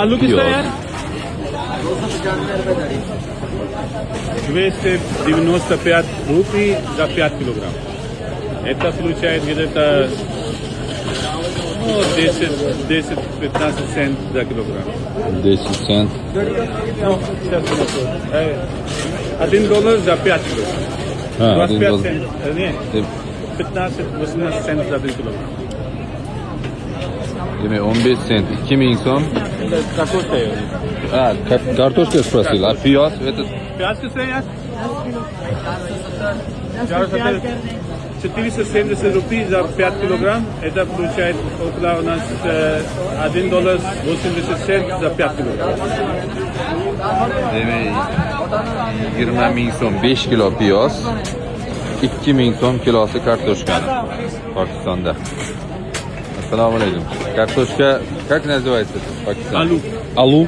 आलू कितना है यार? 295 rupii za 5 kg. Это получает где-то 10-15 цент за килограмм. 10 цент. Ну, сейчас $1 за 5 килограмм. Ha, 25 цент. Нет, 15-18 цент за 1 килограмм. Demek 15 sent, 2000 so'm. Это картошка. Ha, kartoshka sпросил, а пиёз этот Пять कितना यार? 470 рупий за 5 килограмм. Это получает около у нас $1.80 за 5 килограмм. demek 20 000 so'm 5 kilo piyoz, 2000 so'm kilosi kartoshkani Pokistonda. Assalomu alaykum. Kartoshka как называется в Пакистане? Alu. Alu.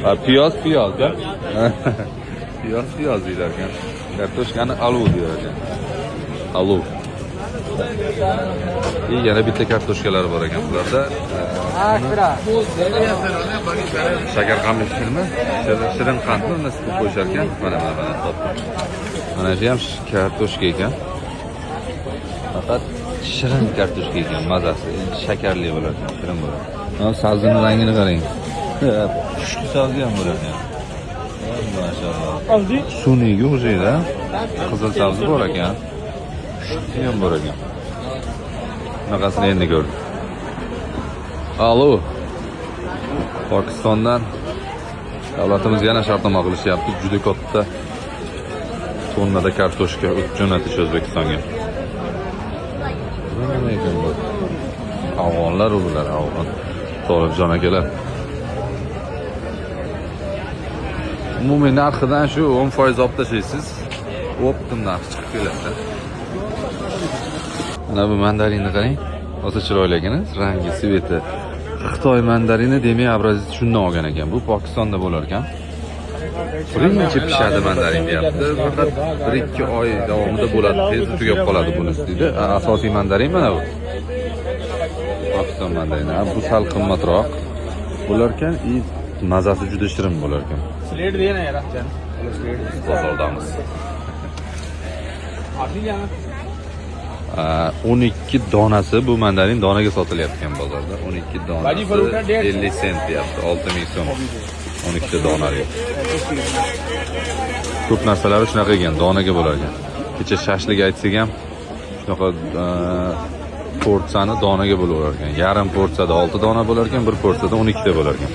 Ha, piyoz, da? piyoz deylar ekan. Kartoshkani alu deyar ekan. Alu. Yana bitta kartoshkalar bor ekan bularda. Shakar qamishmi? Shirin qandni uni sutga qo'shar ekan. Mana topdim. Mana shu ham kartoshka ekan. Faqat shirin kartoshka ekan, mazasi shakarli bo'lar ekan, shirin bo'ladi. Mana sabzini rangini qarang. Xushli sabzi ham bo'lar ekan. Maşallah. Suniy yo'qda, qizil sabzi bor ekan. Xushli ham bor ekan. Bunaqasini endi ko'rdim. Alo. Pokistondan davlatimiz yana shartnoma qilishyapti. Juda katta tonnada kartoshka jo'natish O'zbekistonga. Nima ekan bu? Afg'onlar ular, afg'on. Tolibjon akalar. Umumiy narxidan shu 10% olib tashlaysiz. Optim narx chiqib keladi. Mana bu mandarinni qarang. O'ta chiroyli ekan, rangi, sveti. Xitoy mandarini demak, abrazit shundan olgan ekan. Bu Pokistonda bo'lar ekan. Birinchi pishadi mandarin deyapti. Faqat 1-2 oy davomida bo'ladi. Tezda tugab qoladi bunisi deydi. Asosiy mandarin mana bu. Pokiston mandarini. Bu sal qimmatroq bo'lar ekan, mazasi juda shirin bo'lar ekan. Slate diye na yaar achcha. Bozordamiz. 12 donasi bu mandarin donaga sotilayotgan bozorda. 12 donasi 50 sent deyapti, 6000 so'm. 12 ta donali. Ko'p narsalari shunaqa ekan, donaga bo'lar ekan. Kecha shashlik aytsak ham shunaqa porsiyani donaga bo'lar ekan. Yarim porsiyada 6 dona bo'lar ekan, bir porsiyada 12 ta bo'lar ekan.